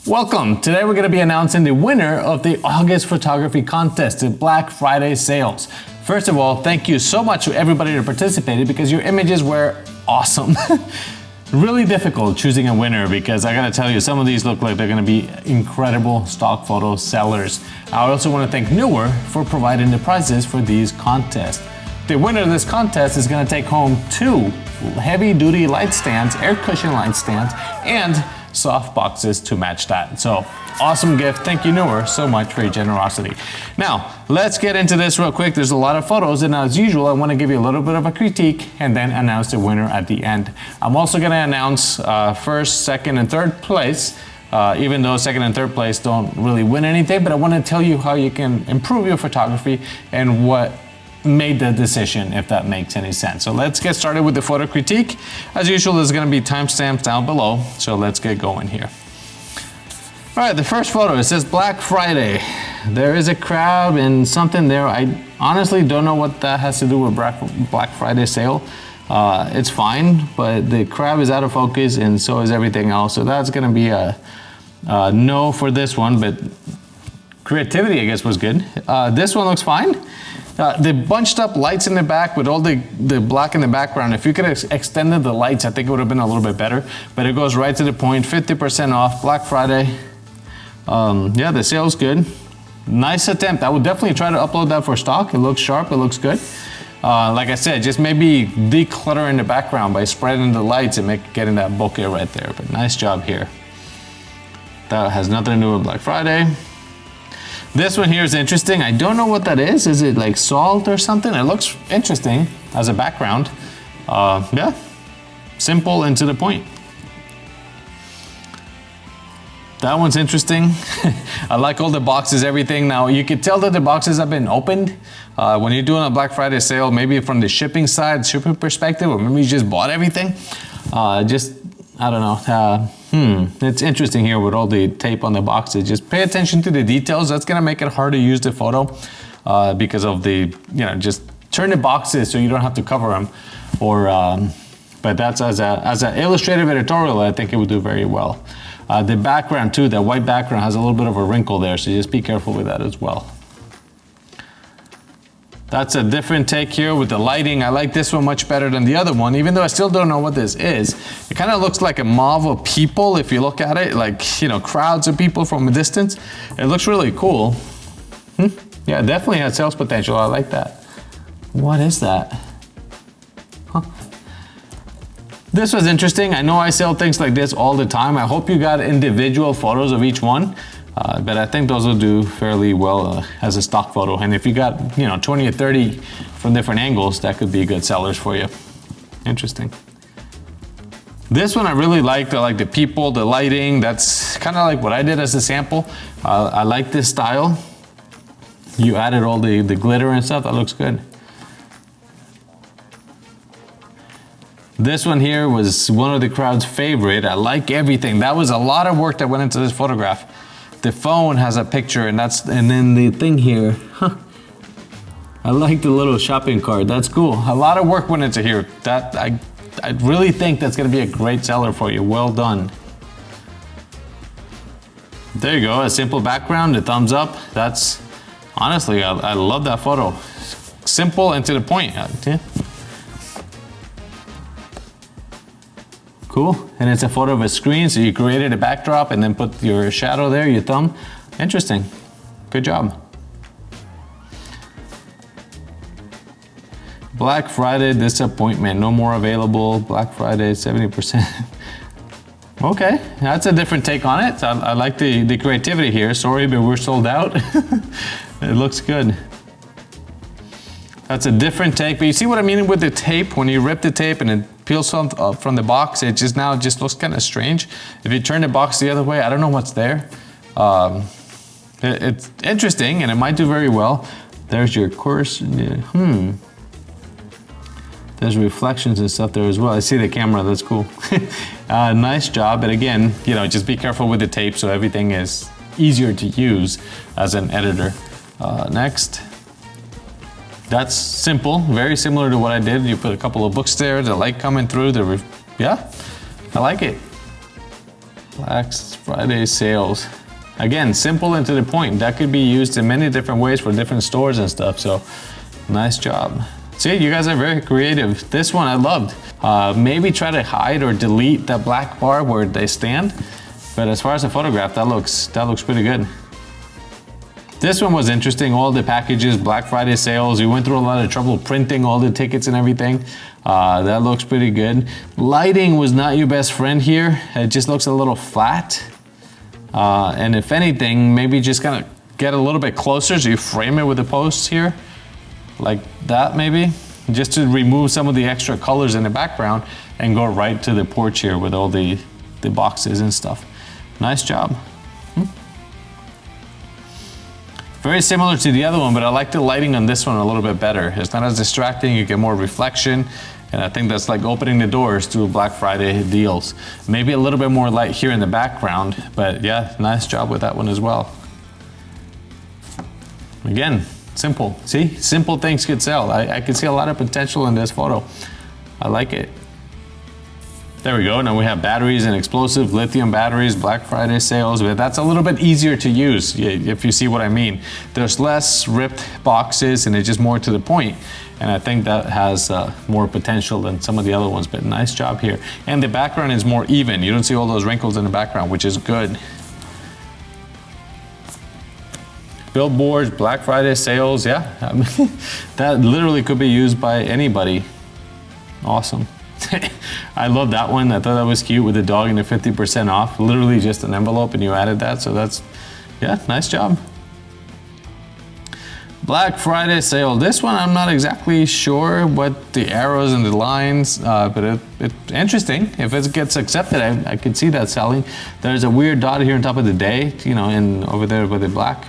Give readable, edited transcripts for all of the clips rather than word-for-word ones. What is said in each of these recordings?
Welcome! Today we're going to be announcing the winner of the August photography contest, the Black Friday sales. First of all, thank you so much to everybody who participated because your images were awesome. Really difficult choosing a winner because I gotta tell you, some of these look like they're gonna be incredible stock photo sellers. I also want to thank NEEWER for providing the prizes for these contests. The winner of this contest is gonna take home 2 heavy-duty light stands, air cushion light stands, and soft boxes to match that. So awesome gift. Thank you, NEEWER, so much for your generosity. Now, let's get into this real quick. There's a lot of photos, and as usual, I want to give you a little bit of a critique and then announce the winner at the end. I'm also going to announce first, second, and third place, even though second and third place don't really win anything, but I want to tell you how you can improve your photography and what made the decision, if that makes any sense. So let's get started with the photo critique. As usual, there's going to be timestamps down below, so let's get going here. All right, the first photo, it says Black Friday. There is a crowd and something there. I honestly don't know what that has to do with Black Friday sale. It's fine, but the crab is out of focus and so is everything else. So that's going to be a no for this one, but creativity, I guess, was good. This one looks fine. The bunched up lights in the back with all the black in the background, if you could have extended the lights, I think it would have been a little bit better, but it goes right to the point, 50% off, Black Friday. Yeah, the sale's good. Nice attempt. I would definitely try to upload that for stock. It looks sharp, it looks good. Like I said, just maybe decluttering the background by spreading the lights and getting that bokeh right there, but nice job here. That has nothing to do with Black Friday. This one here is interesting. I don't know what that is. Is it like salt or something? It looks interesting as a background. Yeah, simple and to the point. That one's interesting. I like all the boxes, everything. Now you can tell that the boxes have been opened. When you're doing a Black Friday sale, maybe from the shipping side, shipping perspective, or maybe you just bought everything. I don't know. It's interesting here with all the tape on the boxes. Just pay attention to the details. That's gonna make it hard to use the photo because of the, just turn the boxes so you don't have to cover them. Or, but that's as an illustrative editorial, I think it would do very well. The background too, that white background has a little bit of a wrinkle there, so just be careful with that as well. That's a different take here with the lighting. I like this one much better than the other one, even though I still don't know what this is. It kind of looks like a mob of people if you look at it, like, crowds of people from a distance. It looks really cool. Yeah, definitely has sales potential. I like that. What is that? Huh. This was interesting. I know I sell things like this all the time. I hope you got individual photos of each one. But I think those will do fairly well as a stock photo. And if you got, 20 or 30 from different angles, that could be good sellers for you. Interesting. This one I really liked. I like the people, the lighting. That's kind of like what I did as a sample. I like this style. You added all the glitter and stuff. That looks good. This one here was one of the crowd's favorite. I like everything. That was a lot of work that went into this photograph. The phone has a picture, and then the thing here. I like the little shopping cart. That's cool. A lot of work went into here. That I really think that's going to be a great seller for you. Well done. There you go. A simple background. A thumbs up. That's honestly, I love that photo. Simple and to the point. Yeah. Cool, and it's a photo of a screen, so you created a backdrop and then put your shadow there, your thumb. Interesting, good job. Black Friday disappointment, no more available. Black Friday, 70%. Okay, that's a different take on it. I like the creativity here. Sorry, but we're sold out. It looks good. That's a different take, but you see what I mean with the tape? When you rip the tape and it peels from the box, it just looks kind of strange. If you turn the box the other way, I don't know what's there. It's interesting and it might do very well. There's your course. Yeah. There's reflections and stuff there as well. I see the camera, that's cool. Nice job, but again, just be careful with the tape so everything is easier to use as an editor. Next. That's simple, very similar to what I did. You put a couple of books there, the light coming through, yeah, I like it. Black Friday sales. Again, simple and to the point. That could be used in many different ways for different stores and stuff, so nice job. See, you guys are very creative. This one I loved. Maybe try to hide or delete that black bar where they stand, but as far as the photograph, that looks pretty good. This one was interesting. All the packages, Black Friday sales. We went through a lot of trouble printing all the tickets and everything. That looks pretty good. Lighting was not your best friend here. It just looks a little flat. And if anything, maybe just kind of get a little bit closer so you frame it with the posts here. Like that maybe. Just to remove some of the extra colors in the background and go right to the porch here with all the boxes and stuff. Nice job. Very similar to the other one, but I like the lighting on this one a little bit better. It's not as distracting, you get more reflection, and I think that's like opening the doors to Black Friday deals. Maybe a little bit more light here in the background, but yeah, nice job with that one as well. Again, simple. See, simple things could sell. I can see a lot of potential in this photo. I like it. There we go. Now we have batteries and explosive lithium batteries, Black Friday sales, but that's a little bit easier to use, if you see what I mean. There's less ripped boxes and it's just more to the point. And I think that has more potential than some of the other ones, but nice job here. And the background is more even. You don't see all those wrinkles in the background, which is good. Billboards, Black Friday sales, yeah. I mean, that literally could be used by anybody. Awesome. I love that one. I thought that was cute with the dog and the 50% off. Literally just an envelope and you added that. So that's, yeah, nice job. Black Friday sale. This one, I'm not exactly sure what the arrows and the lines, but it's interesting. If it gets accepted, I could see that selling. There's a weird dot here on top of the day, you know, and over there with the black.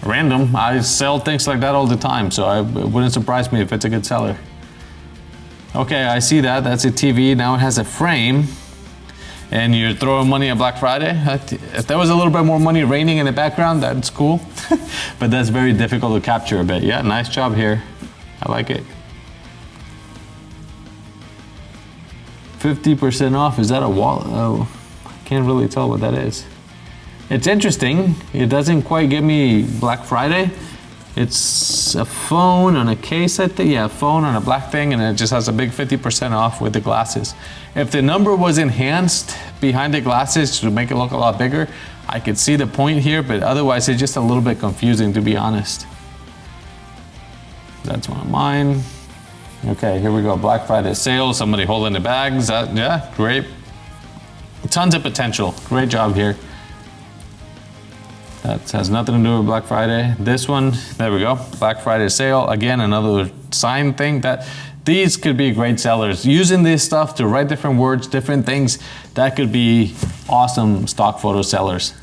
Random. I sell things like that all the time, so it wouldn't surprise me if it's a good seller. Okay, I see that. That's a TV. Now it has a frame. And you're throwing money at Black Friday. If there was a little bit more money raining in the background, that's cool. But that's very difficult to capture a bit. Yeah, nice job here. I like it. 50% off. Is that a wallet? Oh, I can't really tell what that is. It's interesting. It doesn't quite give me Black Friday. It's a phone on a case, I think. Yeah, a phone on a black thing, and it just has a big 50% off with the glasses. If the number was enhanced behind the glasses to make it look a lot bigger, I could see the point here, but otherwise it's just a little bit confusing, to be honest. That's one of mine. Okay, here we go. Black Friday sale. Somebody holding the bags. Yeah, great. Tons of potential. Great job here. That has nothing to do with Black Friday. This one, there we go. Black Friday sale. Again, another sign thing. That these could be great sellers. Using this stuff to write different words, different things, that could be awesome stock photo sellers.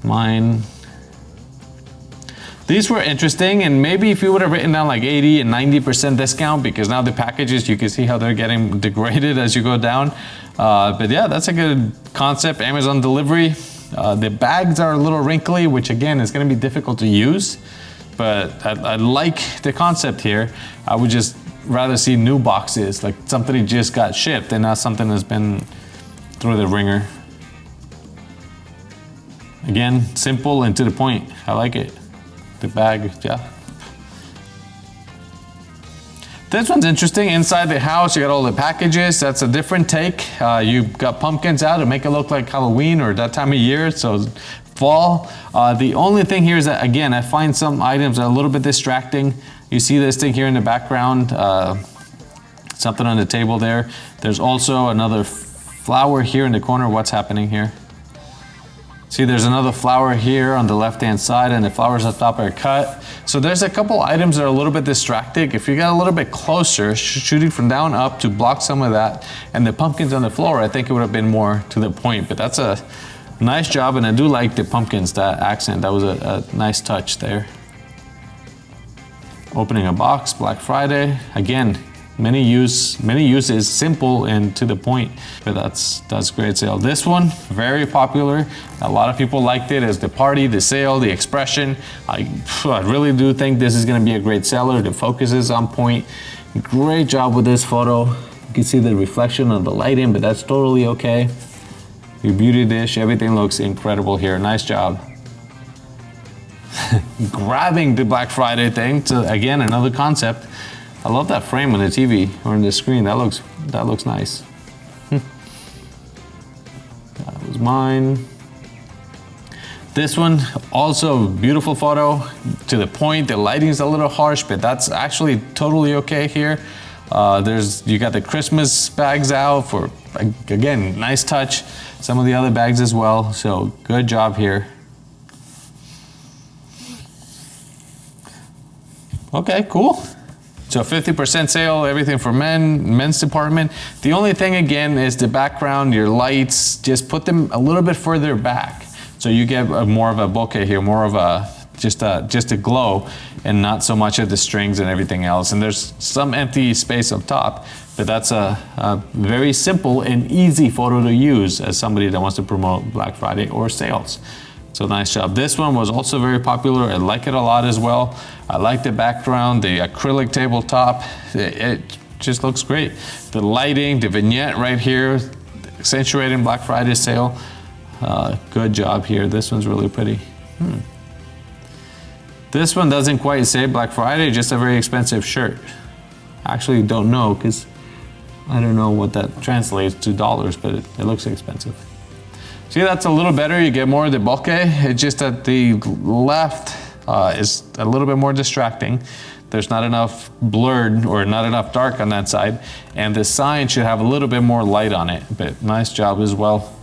Mine. These were interesting, and maybe if you would have written down like 80 and 90% discount, because now the packages, you can see how they're getting degraded as you go down. But yeah, that's a good concept. Amazon delivery. The bags are a little wrinkly, which again is going to be difficult to use, but I like the concept here. I would just rather see new boxes, like something just got shipped and not something that's been through the ringer. Again, simple and to the point. I like it. The bag, yeah. This one's interesting. Inside the house, you got all the packages. That's a different take. You've got pumpkins out to make it look like Halloween or that time of year, so fall. The only thing here is that, again, I find some items are a little bit distracting. You see this thing here in the background, something on the table there. There's also another flower here in the corner. What's happening here? See, there's another flower here on the left-hand side, and the flowers up top are cut. So there's a couple items that are a little bit distracting. If you got a little bit closer, shooting from down up to block some of that, and the pumpkins on the floor, I think it would have been more to the point. But that's a nice job, and I do like the pumpkins, that accent. That was a nice touch there. Opening a box, Black Friday. Again, many uses, simple and to the point, but that's great sale. This one, very popular. A lot of people liked it as the party, the sale, the expression. I really do think this is gonna be a great seller. The focus is on point. Great job with this photo. can see the reflection of the lighting, but that's totally okay. Your beauty dish, everything looks incredible here. Nice job. Grabbing the Black Friday thing to, again, another concept. I love that frame on the TV or on the screen. That looks nice. That was mine. This one, also beautiful photo, to the point. The lighting's a little harsh, but that's actually totally okay here. You got the Christmas bags out for, again, nice touch. Some of the other bags as well, so good job here. Okay, cool. So 50% sale, everything for men's department. The only thing again is the background, your lights, just put them a little bit further back. So you get more of a bokeh here, more of a, just a glow and not so much of the strings and everything else. And there's some empty space up top, but that's a very simple and easy photo to use as somebody that wants to promote Black Friday or sales. So nice job. This one was also very popular. I like it a lot as well. I like the background, the acrylic tabletop. It just looks great. The lighting, the vignette right here, accentuating Black Friday sale. Good job here. This one's really pretty. This one doesn't quite say Black Friday, just a very expensive shirt. I actually don't know because I don't know what that translates to dollars, but it looks expensive. See, that's a little better. You get more of the bokeh. It's just that the left is a little bit more distracting. There's not enough blurred or not enough dark on that side. And the sign should have a little bit more light on it, but nice job as well.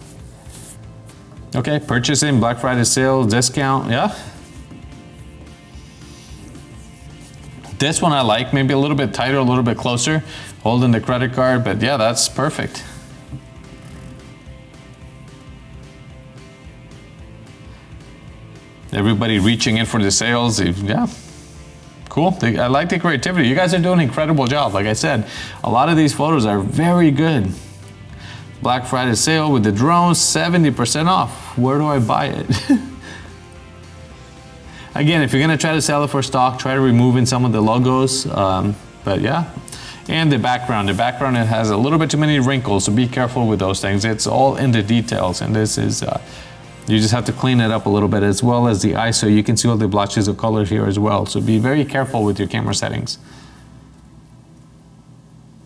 Okay, purchasing, Black Friday sale, discount, yeah. This one I like, maybe a little bit tighter, a little bit closer, holding the credit card, but yeah, that's perfect. Everybody reaching in for the sales, yeah. Cool, I like the creativity. You guys are doing an incredible job. Like I said, a lot of these photos are very good. Black Friday sale with the drones, 70% off. Where do I buy it? Again, if you're gonna try to sell it for stock, try to removing some of the logos, but yeah. And the background it has a little bit too many wrinkles, so be careful with those things. It's all in the details, and this is, you just have to clean it up a little bit, as well as the ISO. You can see all the blotches of color here as well, so be very careful with your camera settings.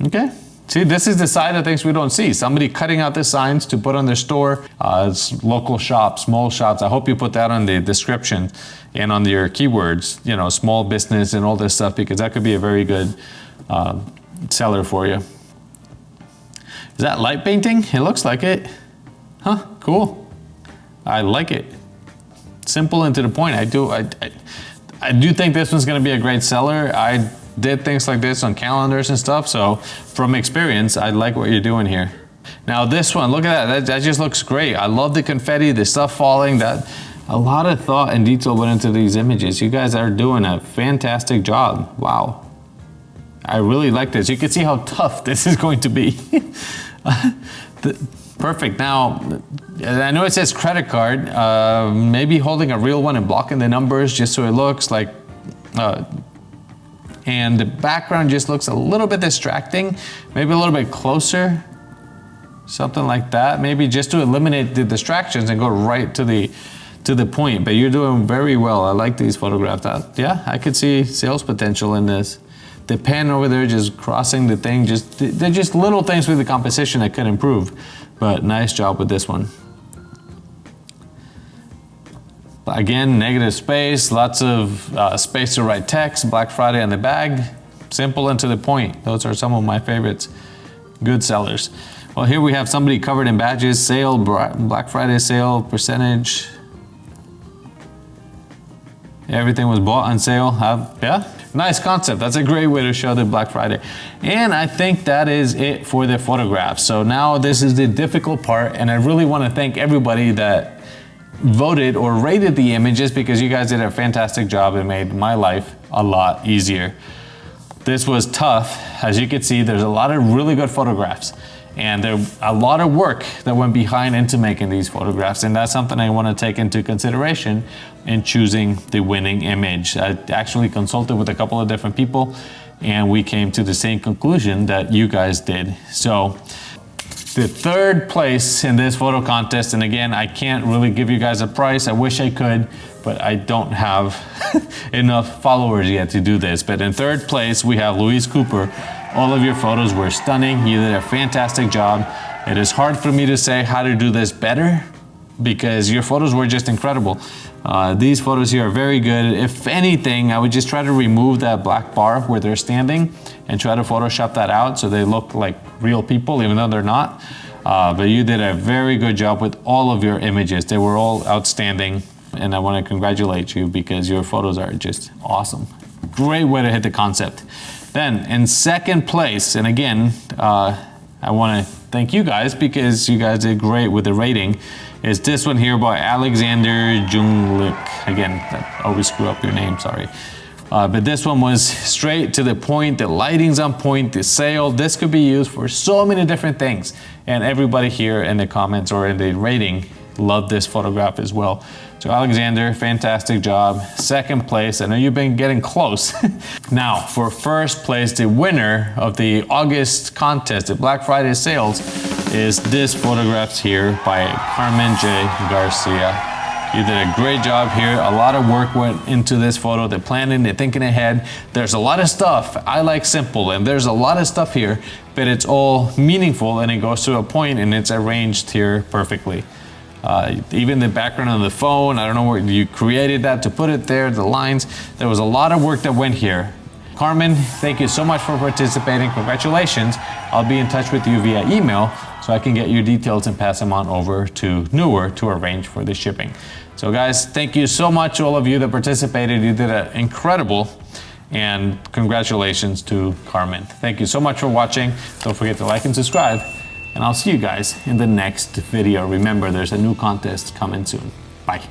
Okay. See, this is the side of things we don't see. Somebody cutting out the signs to put on their store. It's local shops, small shops. I hope you put that on the description and on your keywords, you know, small business and all this stuff, because that could be a very good seller for you. Is that light painting? It looks like it. Huh, cool. I like it. Simple and to the point. I do think this one's gonna be a great seller. I did things like this on calendars and stuff, so from experience, I like what you're doing here. Now this one, look at that, that just looks great. I love the confetti, the stuff falling, that a lot of thought and detail went into these images. You guys are doing a fantastic job. Wow. I really like this. You can see how tough this is going to be. Perfect. Now, I know it says credit card, maybe holding a real one and blocking the numbers just so it looks like, and the background just looks a little bit distracting, maybe a little bit closer, something like that, maybe just to eliminate the distractions and go right to the point. But you're doing very well. I like these photographs. Yeah, I could see sales potential in this. The pen over there just crossing the thing, they're just little things with the composition that could improve, but nice job with this one. Again, negative space, lots of space to write text, Black Friday on the bag, simple and to the point. Those are some of my favorites, good sellers. Well, here we have somebody covered in badges, sale, Black Friday sale, percentage. Everything was bought on sale, yeah. Nice concept. That's a great way to show the Black Friday. And I think that is it for the photographs. So now this is the difficult part, and I really want to thank everybody that voted or rated the images, because you guys did a fantastic job and made my life a lot easier. This was tough. As you can see, there's a lot of really good photographs, and there's a lot of work that went behind into making these photographs, and that's something I want to take into consideration in choosing the winning image. I actually consulted with a couple of different people, and we came to the same conclusion that you guys did. So the third place in this photo contest, and again, I can't really give you guys a price. I wish I could, but I don't have enough followers yet to do this. But in third place, we have Luis Cooper. All of your photos were stunning. You did a fantastic job. It is hard for me to say how to do this better because your photos were just incredible. These photos here are very good. If anything, I would just try to remove that black bar where they're standing and try to Photoshop that out so they look like real people, even though they're not. But you did a very good job with all of your images. They were all outstanding, and I want to congratulate you because your photos are just awesome. Great way to hit the concept. Then in second place, and again, I want to thank you guys because you guys did great with the rating, is this one here by Alexander Junglik. Again, I always screw up your name, sorry. But this one was straight to the point, the lighting's on point, the sail. This could be used for so many different things. And everybody here in the comments or in the rating loved this photograph as well. So Alexander, fantastic job. Second place, I know you've been getting close. Now, for first place, the winner of the August contest, the Black Friday sales, is this photograph here by Carmen J. Garcia. You did a great job here. A lot of work went into this photo. They're planning, they're thinking ahead. There's a lot of stuff. I like simple, and there's a lot of stuff here, but it's all meaningful and it goes to a point and it's arranged here perfectly. Even the background on the phone, I don't know where you created that to put it there, the lines. There was a lot of work that went here. Carmen, thank you so much for participating. Congratulations. I'll be in touch with you via email so I can get your details and pass them on over to NEEWER to arrange for the shipping. So guys, thank you so much, all of you that participated. You did an incredible, and congratulations to Carmen. Thank you so much for watching. Don't forget to like and subscribe, and I'll see you guys in the next video. Remember, there's a new contest coming soon. Bye.